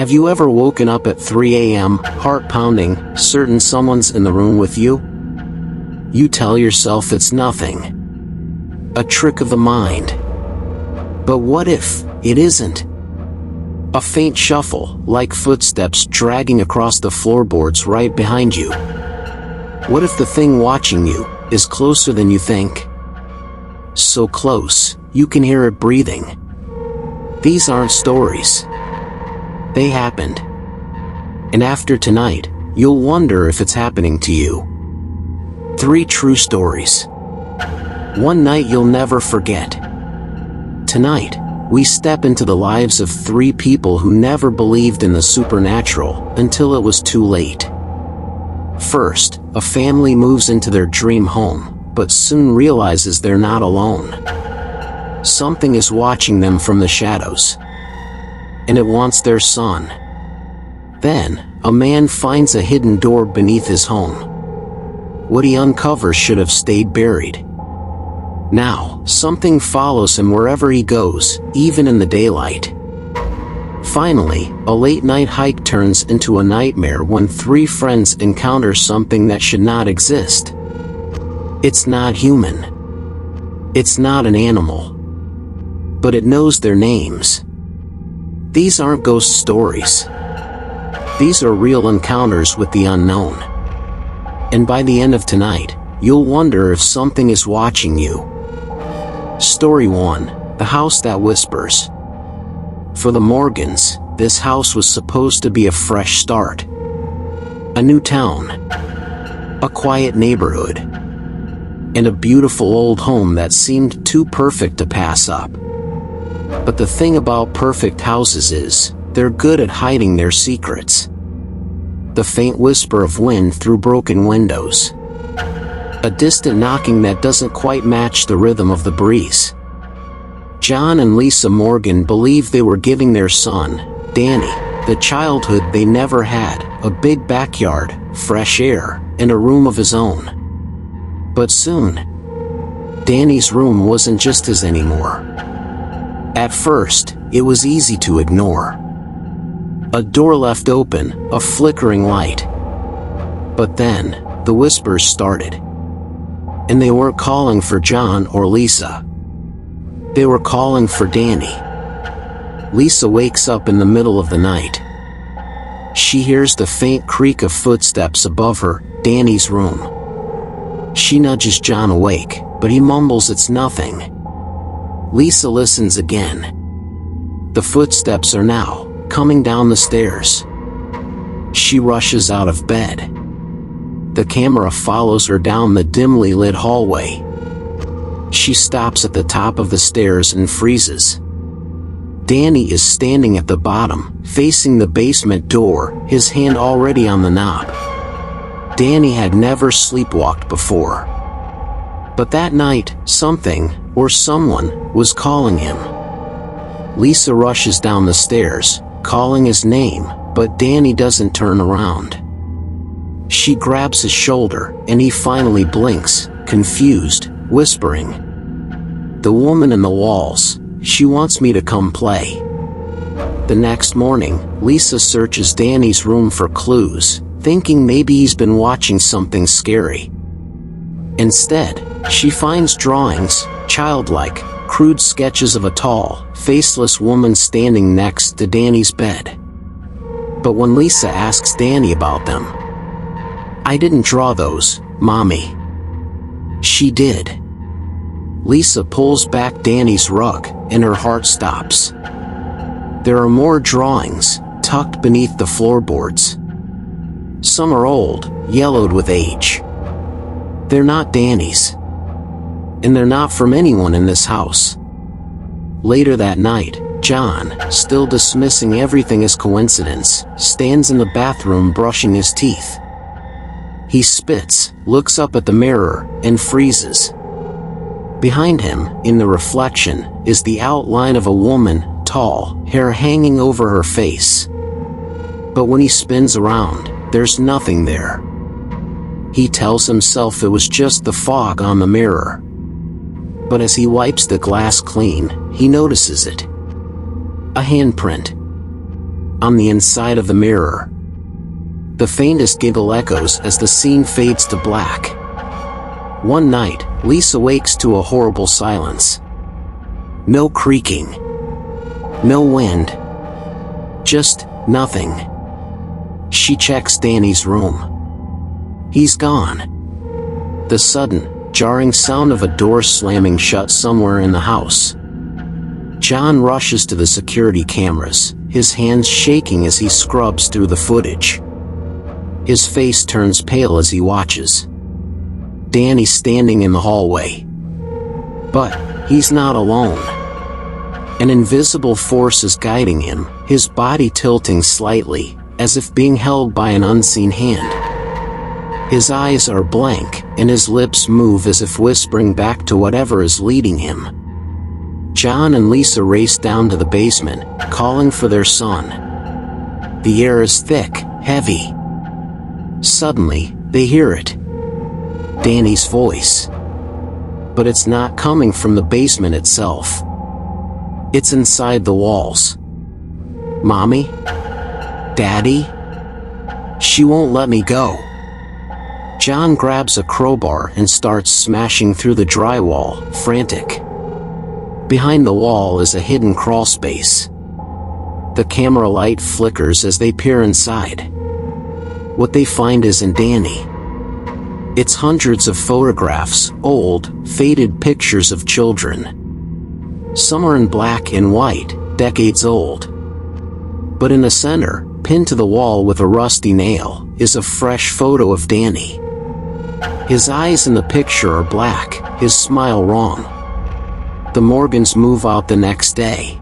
Have you ever woken up at 3 a.m., heart pounding, certain someone's in the room with you? You tell yourself it's nothing. A trick of the mind. But what if it isn't? A faint shuffle, like footsteps dragging across the floorboards right behind you. What if the thing watching you is closer than you think? So close, you can hear it breathing. These aren't stories. They happened. And after tonight, you'll wonder if it's happening to you. 3 true stories. One night you'll never forget. Tonight, we step into the lives of 3 people who never believed in the supernatural until it was too late. First, a family moves into their dream home, but soon realizes they're not alone. Something is watching them from the shadows. And it wants their son. Then, a man finds a hidden door beneath his home. What he uncovers should have stayed buried. Now, something follows him wherever he goes, even in the daylight. Finally, a late-night hike turns into a nightmare when 3 friends encounter something that should not exist. It's not human. It's not an animal. But it knows their names. These aren't ghost stories. These are real encounters with the unknown. And by the end of tonight, you'll wonder if something is watching you. Story 1, The House That Whispers. For the Morgans, this house was supposed to be a fresh start. A new town. A quiet neighborhood. And a beautiful old home that seemed too perfect to pass up. But the thing about perfect houses is, they're good at hiding their secrets. The faint whisper of wind through broken windows. A distant knocking that doesn't quite match the rhythm of the breeze. John and Lisa Morgan believed they were giving their son, Danny, the childhood they never had, a big backyard, fresh air, and a room of his own. But soon, Danny's room wasn't just his anymore. At first, it was easy to ignore. A door left open, a flickering light. But then, the whispers started. And they weren't calling for John or Lisa. They were calling for Danny. Lisa wakes up in the middle of the night. She hears the faint creak of footsteps above her, Danny's room. She nudges John awake, but he mumbles it's nothing. Lisa listens again. The footsteps are now coming down the stairs. She rushes out of bed. The camera follows her down the dimly lit hallway. She stops at the top of the stairs and freezes. Danny is standing at the bottom, facing the basement door, his hand already on the knob. Danny had never sleepwalked before. But that night, something, or someone, was calling him. Lisa rushes down the stairs, calling his name, but Danny doesn't turn around. She grabs his shoulder, and he finally blinks, confused, whispering, "The woman in the walls, she wants me to come play." The next morning, Lisa searches Danny's room for clues, thinking maybe he's been watching something scary. Instead, she finds drawings, childlike, crude sketches of a tall, faceless woman standing next to Danny's bed. But when Lisa asks Danny about them, "I didn't draw those, Mommy." She did. Lisa pulls back Danny's rug, and her heart stops. There are more drawings, tucked beneath the floorboards. Some are old, yellowed with age. They're not Danny's. And they're not from anyone in this house. Later that night, John, still dismissing everything as coincidence, stands in the bathroom brushing his teeth. He spits, looks up at the mirror, and freezes. Behind him, in the reflection, is the outline of a woman, tall, hair hanging over her face. But when he spins around, there's nothing there. He tells himself it was just the fog on the mirror. But as he wipes the glass clean, he notices it. A handprint. on the inside of the mirror. The faintest giggle echoes as the scene fades to black. One night, Lisa wakes to a horrible silence. No creaking. No wind. Just nothing. She checks Danny's room. He's gone. The sudden, jarring sound of a door slamming shut somewhere in the house. John rushes to the security cameras, his hands shaking as he scrubs through the footage. His face turns pale as he watches. Danny's standing in the hallway. But he's not alone. An invisible force is guiding him, his body tilting slightly, as if being held by an unseen hand. His eyes are blank, and his lips move as if whispering back to whatever is leading him. John and Lisa race down to the basement, calling for their son. The air is thick, heavy. Suddenly, they hear it. Danny's voice. But it's not coming from the basement itself. It's inside the walls. Mommy? Daddy? She won't let me go. John grabs a crowbar and starts smashing through the drywall, frantic. Behind the wall is a hidden crawl space. The camera light flickers as they peer inside. What they find isn't Danny. It's hundreds of photographs, old, faded pictures of children. Some are in black and white, decades old. But in the center, pinned to the wall with a rusty nail, is a fresh photo of Danny. His eyes in the picture are black, his smile wrong. The Morgans move out the next day.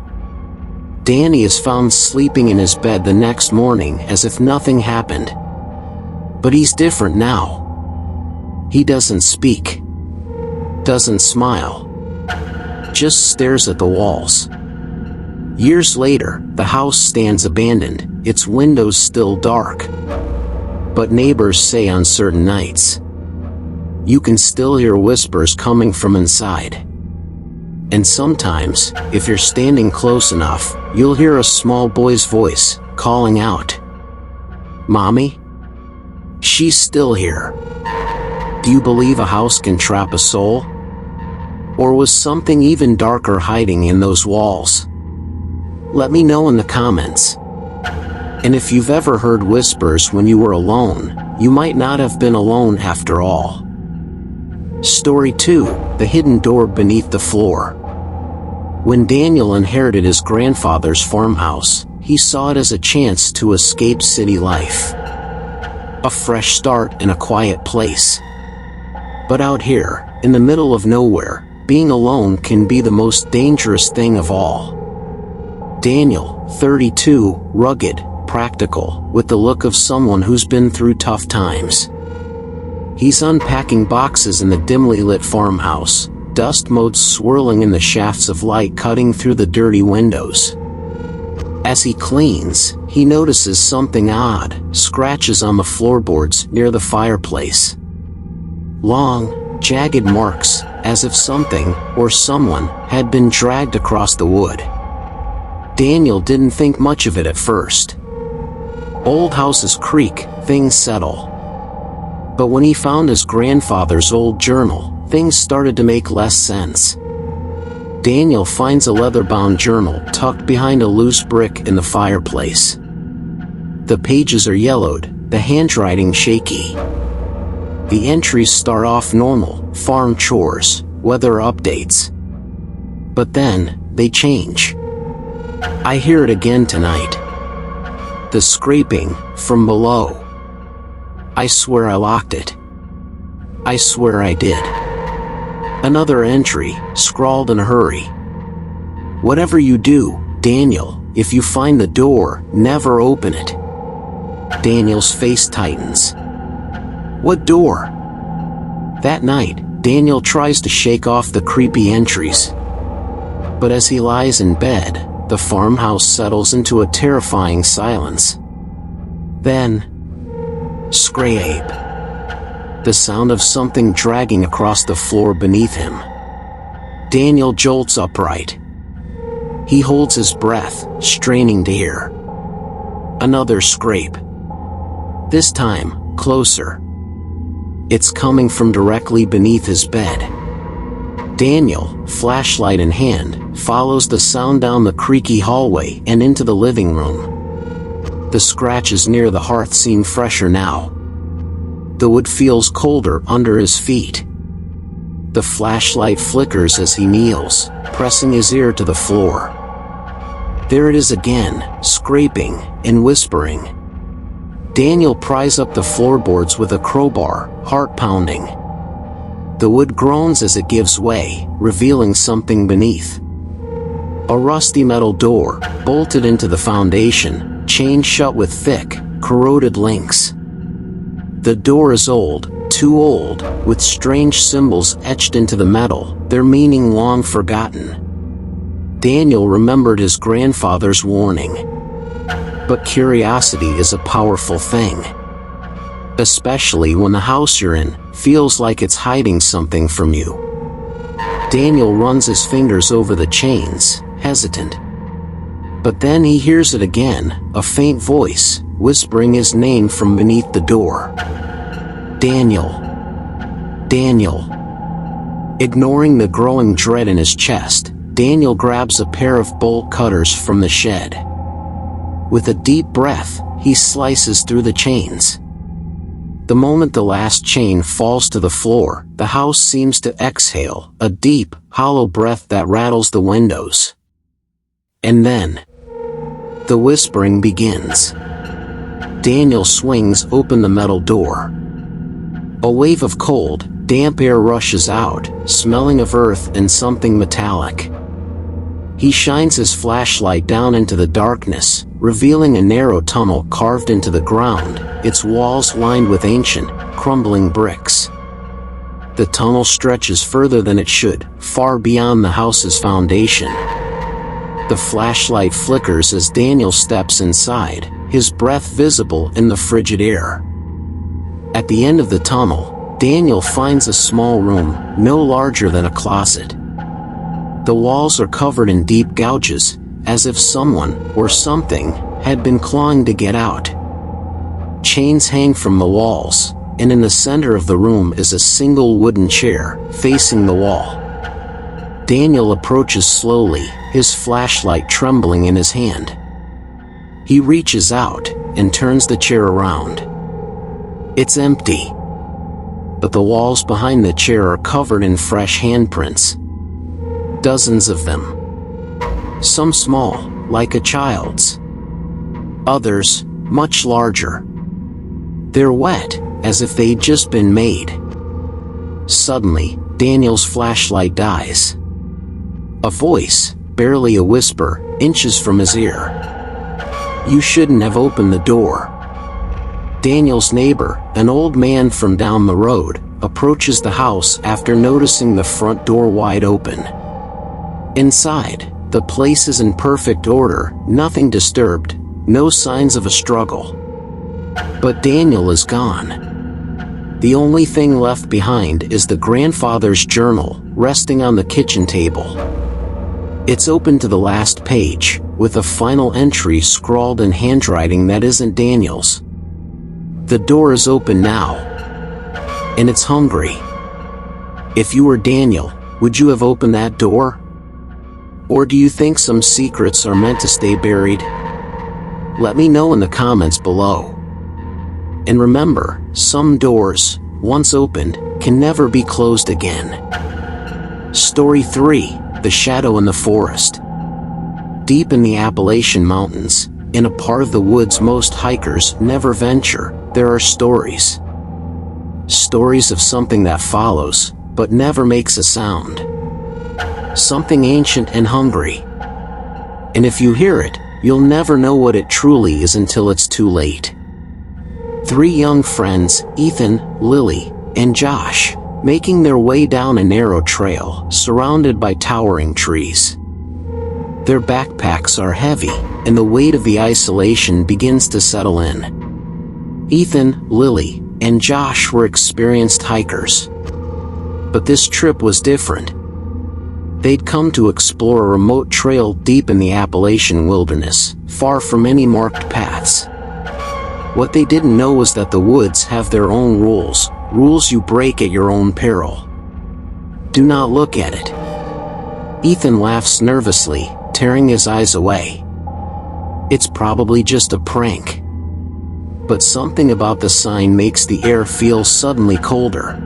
Danny is found sleeping in his bed the next morning as if nothing happened. But he's different now. He doesn't speak. Doesn't smile. Just stares at the walls. Years later, the house stands abandoned, its windows still dark. But neighbors say on certain nights, you can still hear whispers coming from inside. And sometimes, if you're standing close enough, you'll hear a small boy's voice, calling out, "Mommy? She's still here." Do you believe a house can trap a soul? Or was something even darker hiding in those walls? Let me know in the comments. And if you've ever heard whispers when you were alone, you might not have been alone after all. Story 2, The Hidden Door Beneath the Floor. When Daniel inherited his grandfather's farmhouse, he saw it as a chance to escape city life. A fresh start in a quiet place. But out here, in the middle of nowhere, being alone can be the most dangerous thing of all. Daniel, 32, rugged, practical, with the look of someone who's been through tough times. He's unpacking boxes in the dimly lit farmhouse, dust motes swirling in the shafts of light cutting through the dirty windows. As he cleans, he notices something odd, scratches on the floorboards near the fireplace. Long, jagged marks, as if something, or someone, had been dragged across the wood. Daniel didn't think much of it at first. Old houses creak, things settle. But when he found his grandfather's old journal, things started to make less sense. Daniel finds a leather-bound journal tucked behind a loose brick in the fireplace. The pages are yellowed, the handwriting shaky. The entries start off normal, farm chores, weather updates. But then, they change. I hear it again tonight. The scraping, from below. I swear I locked it. I swear I did. Another entry, scrawled in a hurry. Whatever you do, Daniel, if you find the door, never open it. Daniel's face tightens. What door? That night, Daniel tries to shake off the creepy entries. But as he lies in bed, the farmhouse settles into a terrifying silence. Then, scrape. The sound of something dragging across the floor beneath him. Daniel jolts upright. He holds his breath, straining to hear. Another scrape. This time, closer. It's coming from directly beneath his bed. Daniel, flashlight in hand, follows the sound down the creaky hallway and into the living room. The scratches near the hearth seem fresher now. The wood feels colder under his feet. The flashlight flickers as he kneels, pressing his ear to the floor. There it is again, scraping and whispering. Daniel pries up the floorboards with a crowbar, heart pounding. The wood groans as it gives way, revealing something beneath. A rusty metal door, bolted into the foundation, chained shut with thick, corroded links. The door is old, too old, with strange symbols etched into the metal, their meaning long forgotten. Daniel remembered his grandfather's warning. But curiosity is a powerful thing. Especially when the house you're in feels like it's hiding something from you. Daniel runs his fingers over the chains, hesitant. But then he hears it again, a faint voice, whispering his name from beneath the door. Daniel. Daniel. Ignoring the growing dread in his chest, Daniel grabs a pair of bolt cutters from the shed. With a deep breath, he slices through the chains. The moment the last chain falls to the floor, the house seems to exhale, a deep, hollow breath that rattles the windows. And then, the whispering begins. Daniel swings open the metal door. A wave of cold, damp air rushes out, smelling of earth and something metallic. He shines his flashlight down into the darkness, revealing a narrow tunnel carved into the ground, its walls lined with ancient, crumbling bricks. The tunnel stretches further than it should, far beyond the house's foundation. The flashlight flickers as Daniel steps inside, his breath visible in the frigid air. At the end of the tunnel, Daniel finds a small room, no larger than a closet. The walls are covered in deep gouges, as if someone, or something, had been clawing to get out. Chains hang from the walls, and in the center of the room is a single wooden chair, facing the wall. Daniel approaches slowly, his flashlight trembling in his hand. He reaches out, and turns the chair around. It's empty. But the walls behind the chair are covered in fresh handprints. Dozens of them. Some small, like a child's. Others, much larger. They're wet, as if they'd just been made. Suddenly, Daniel's flashlight dies. A voice, barely a whisper, inches from his ear. You shouldn't have opened the door. Daniel's neighbor, an old man from down the road, approaches the house after noticing the front door wide open. Inside, the place is in perfect order, nothing disturbed, no signs of a struggle. But Daniel is gone. The only thing left behind is the grandfather's journal, resting on the kitchen table. It's open to the last page, with a final entry scrawled in handwriting that isn't Daniel's. The door is open now. And it's hungry. If you were Daniel, would you have opened that door? Or do you think some secrets are meant to stay buried? Let me know in the comments below. And remember, some doors, once opened, can never be closed again. Story 3, The Shadow in the Forest. Deep in the Appalachian Mountains, in a part of the woods most hikers never venture, there are stories. Stories of something that follows, but never makes a sound. Something ancient and hungry. And if you hear it, you'll never know what it truly is until it's too late. 3 young friends, Ethan, Lily, and Josh, making their way down a narrow trail, surrounded by towering trees. Their backpacks are heavy, and the weight of the isolation begins to settle in. Ethan, Lily, and Josh were experienced hikers. But this trip was different. They'd come to explore a remote trail deep in the Appalachian wilderness, far from any marked paths. What they didn't know was that the woods have their own rules, rules you break at your own peril. Do not look at it. Ethan laughs nervously, tearing his eyes away. It's probably just a prank. But something about the sign makes the air feel suddenly colder.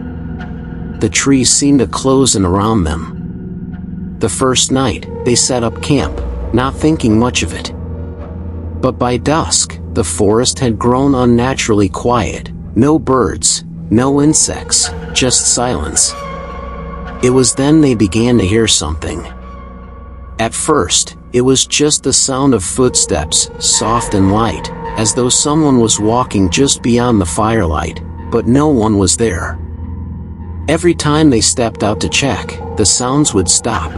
The trees seem to close in around them. The first night, they set up camp, not thinking much of it. But by dusk, the forest had grown unnaturally quiet. No birds, no insects, just silence. It was then they began to hear something. At first, it was just the sound of footsteps, soft and light, as though someone was walking just beyond the firelight, but no one was there. Every time they stepped out to check, the sounds would stop.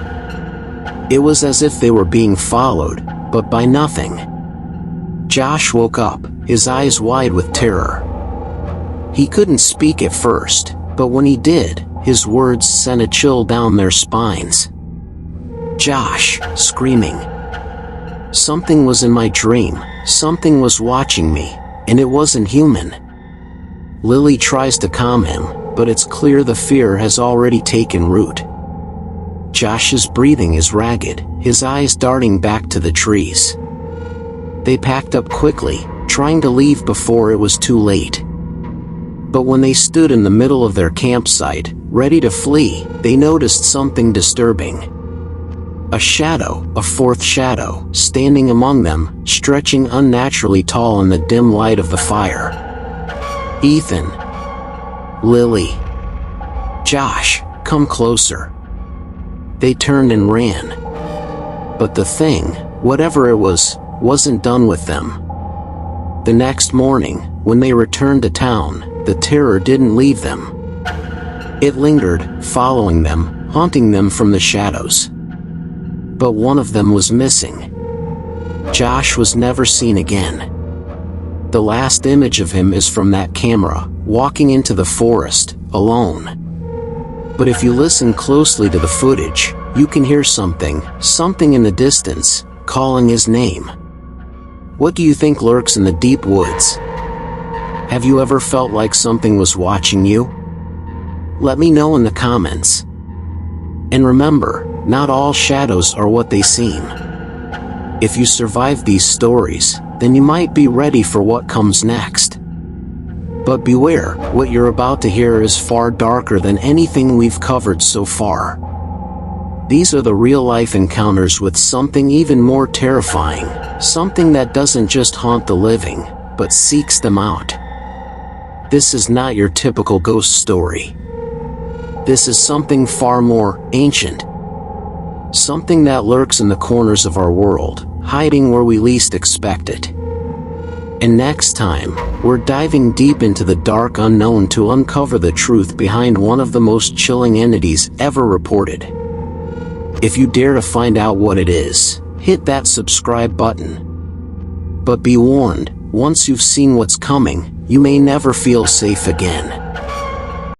It was as if they were being followed, but by nothing. Josh woke up, his eyes wide with terror. He couldn't speak at first, but when he did, his words sent a chill down their spines. Josh, screaming. Something was in my dream, something was watching me, and it wasn't human. Lily tries to calm him, but it's clear the fear has already taken root. Josh's breathing is ragged, his eyes darting back to the trees. They packed up quickly, trying to leave before it was too late. But when they stood in the middle of their campsite, ready to flee, they noticed something disturbing. A shadow, a fourth shadow, standing among them, stretching unnaturally tall in the dim light of the fire. Ethan. Lily. Josh, come closer. They turned and ran. But the thing, whatever it was, wasn't done with them. The next morning, when they returned to town, the terror didn't leave them. It lingered, following them, haunting them from the shadows. But one of them was missing. Josh was never seen again. The last image of him is from that camera, walking into the forest, alone. But if you listen closely to the footage, you can hear something in the distance, calling his name. What do you think lurks in the deep woods? Have you ever felt like something was watching you? Let me know in the comments. And remember, not all shadows are what they seem. If you survive these stories, then you might be ready for what comes next. But beware, what you're about to hear is far darker than anything we've covered so far. These are the real-life encounters with something even more terrifying, something that doesn't just haunt the living, but seeks them out. This is not your typical ghost story. This is something far more ancient. Something that lurks in the corners of our world, hiding where we least expect it. And next time, we're diving deep into the dark unknown to uncover the truth behind one of the most chilling entities ever reported. If you dare to find out what it is, hit that subscribe button. But be warned, once you've seen what's coming, you may never feel safe again.